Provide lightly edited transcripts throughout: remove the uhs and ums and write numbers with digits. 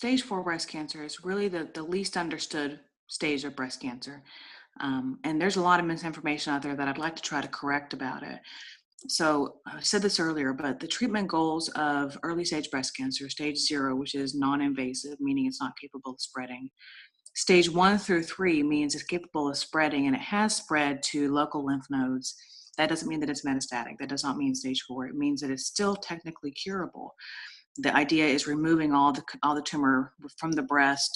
stage 4 breast cancer is really the least understood stage of breast cancer. And there's a lot of misinformation out there that I'd like to try to correct about it. So I said this earlier, but the treatment goals of early stage breast cancer, stage 0, which is non-invasive, meaning it's not capable of spreading. Stage 1 through 3 means it's capable of spreading and it has spread to local lymph nodes. That doesn't mean that it's metastatic. That does not mean stage 4. It means that it's still technically curable. The idea is removing all the tumor from the breast,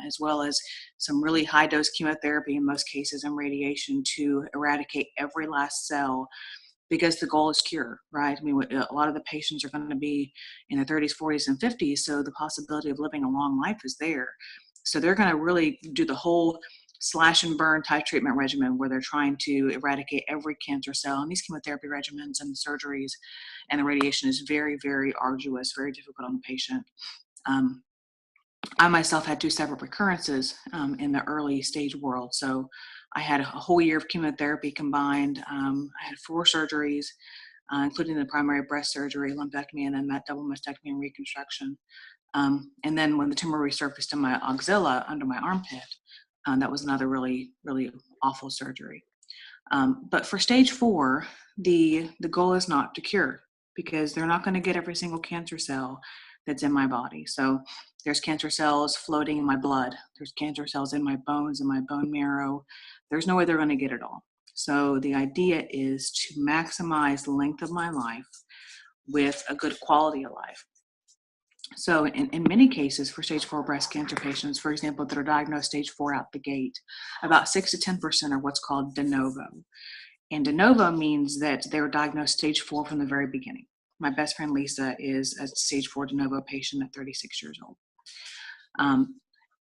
as well as some really high dose chemotherapy in most cases and radiation to eradicate every last cell, because the goal is cure, right? I mean, a lot of the patients are going to be in their 30s, 40s, and 50s, so the possibility of living a long life is there. So they're going to really do the whole slash and burn type treatment regimen where they're trying to eradicate every cancer cell. And these chemotherapy regimens and the surgeries and the radiation is very, very arduous, very difficult on the patient. Um, I myself had two separate recurrences in the early stage world. So I had a whole year of chemotherapy combined. I had 4 surgeries, including the primary breast surgery, lumpectomy, and then that double mastectomy and reconstruction. And then when the tumor resurfaced in my axilla under my armpit, that was another really, really awful surgery. But for stage 4, the goal is not to cure, because they're not going to get every single cancer cell that's in my body. So there's cancer cells floating in my blood. There's cancer cells in my bones, in my bone marrow. There's no way they're going to get it all. So the idea is to maximize the length of my life with a good quality of life. So in many cases for stage 4 breast cancer patients, for example, that are diagnosed stage 4 out the gate, about 6 to 10% are what's called de novo. And de novo means that they were diagnosed stage 4 from the very beginning. My best friend Lisa is a stage 4 de novo patient at 36 years old.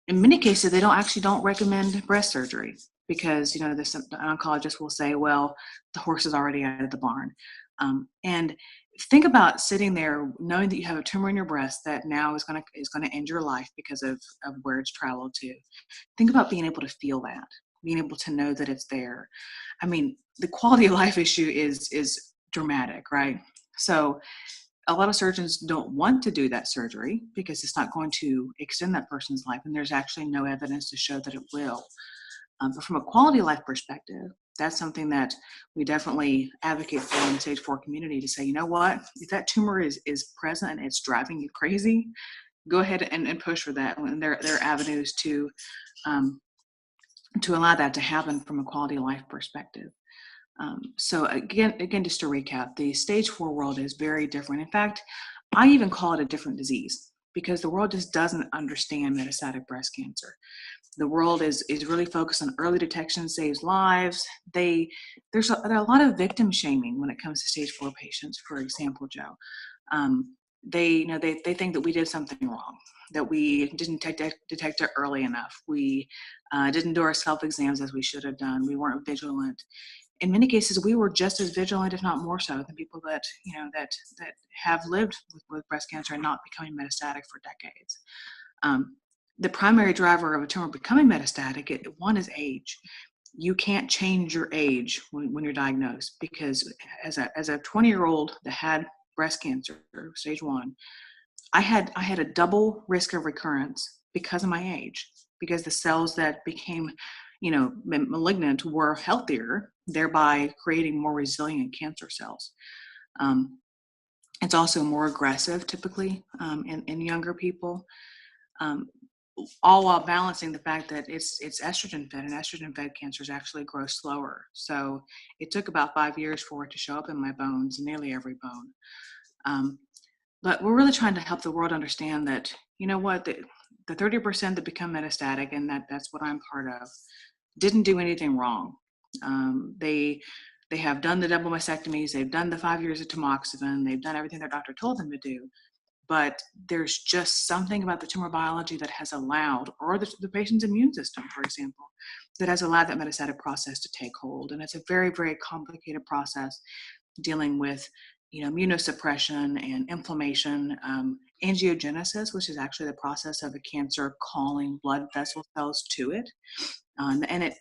In many cases, they don't recommend breast surgery because, the oncologist will say, well, the horse is already out of the barn. And think about sitting there knowing that you have a tumor in your breast that now is going to end your life because of where it's traveled to. Think about being able to feel that, being able to know that it's there. I mean, the quality of life issue is dramatic, right? So a lot of surgeons don't want to do that surgery because it's not going to extend that person's life, and there's actually no evidence to show that it will. But from a quality of life perspective, that's something that we definitely advocate for in the stage 4 community, to say, you know what, if that tumor is present and it's driving you crazy, go ahead and push for that. And there are avenues to allow that to happen from a quality of life perspective. So again, just to recap, the stage 4 world is very different. In fact, I even call it a different disease because the world just doesn't understand metastatic breast cancer. The world is really focused on early detection saves lives. There are a lot of victim shaming when it comes to stage 4 patients, for example, Joe. They think that we did something wrong, that we didn't detect it early enough. We didn't do our self-exams as we should have done. We weren't vigilant. In many cases, we were just as vigilant, if not more so, than people that have lived with breast cancer and not becoming metastatic for decades. The primary driver of a tumor becoming metastatic, one is age. You can't change your age when you're diagnosed, because as a 20-year-old that had breast cancer, stage 1, I had a double risk of recurrence because of my age, because the cells that became malignant were healthier, thereby creating more resilient cancer cells. It's also more aggressive typically in younger people, all while balancing the fact that it's estrogen fed, and estrogen fed cancers actually grow slower. So it took about 5 years for it to show up in my bones, nearly every bone. But we're really trying to help the world understand that, you know what, the 30% that become metastatic, and that's what I'm part of, didn't do anything wrong. They have done the double mastectomies, they've done the 5 years of tamoxifen, they've done everything their doctor told them to do. But there's just something about the tumor biology that has allowed, or the patient's immune system, for example, that has allowed that metastatic process to take hold. And it's a very, very complicated process dealing with immunosuppression and inflammation, angiogenesis, which is actually the process of a cancer calling blood vessel cells to it. And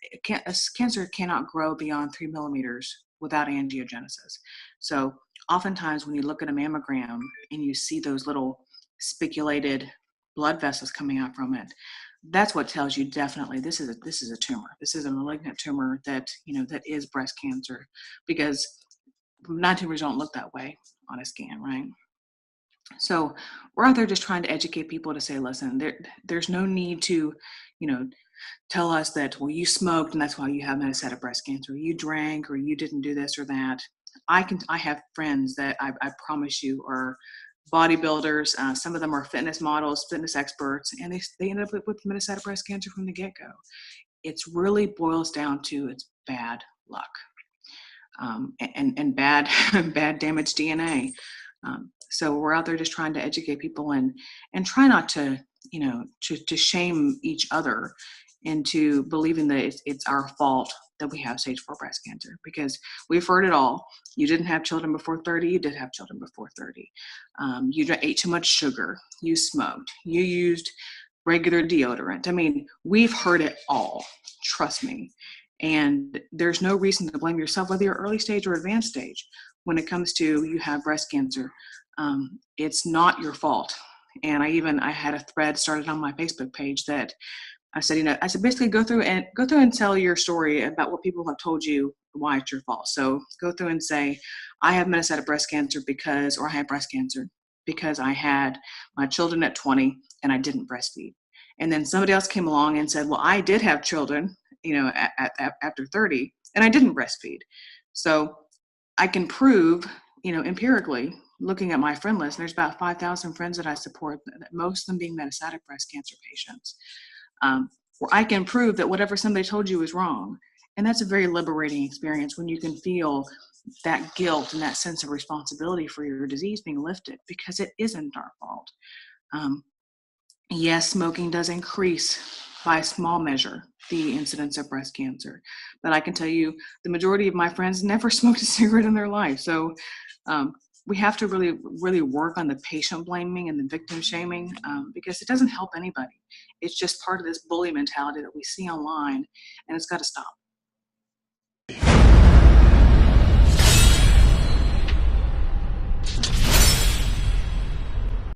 cancer cannot grow beyond 3 millimeters without angiogenesis. So oftentimes when you look at a mammogram and you see those little spiculated blood vessels coming out from it, that's what tells you definitely this is a tumor. This is a malignant tumor that, that is breast cancer, because non-tumors don't look that way on a scan, right? So we're out there just trying to educate people to say, listen, there's no need to, you know, tell us that, well, you smoked and that's why you have metastatic breast cancer, you drank, or you didn't do this or that. I have friends that I promise you are bodybuilders. Some of them are fitness models, fitness experts, and they end up with metastatic breast cancer from the get-go. It's really boils down to it's bad luck, and bad bad damaged DNA. So we're out there just trying to educate people and try not to, to shame each other into believing that it's our fault that we have stage 4 breast cancer, because we've heard it all. You didn't have children before 30. You did have children before 30. You ate too much sugar. You smoked. You used regular deodorant. I mean, we've heard it all. Trust me. And there's no reason to blame yourself, whether you're early stage or advanced stage. When it comes to you have breast cancer, it's not your fault. And I had a thread started on my Facebook page that I said, basically go through and tell your story about what people have told you why it's your fault. So go through and say, I have metastatic breast cancer or I had breast cancer because I had my children at 20 and I didn't breastfeed. And then somebody else came along and said, well, I did have children, after 30 and I didn't breastfeed. So I can prove, empirically, looking at my friend list, there's about 5,000 friends that I support, most of them being metastatic breast cancer patients, where I can prove that whatever somebody told you is wrong. And that's a very liberating experience when you can feel that guilt and that sense of responsibility for your disease being lifted, because it isn't our fault. Yes, smoking does increase by a small measure the incidence of breast cancer, but I can tell you the majority of my friends never smoked a cigarette in their life. So we have to really, really work on the patient blaming and the victim shaming, because it doesn't help anybody. It's just part of this bully mentality that we see online, and it's got to stop.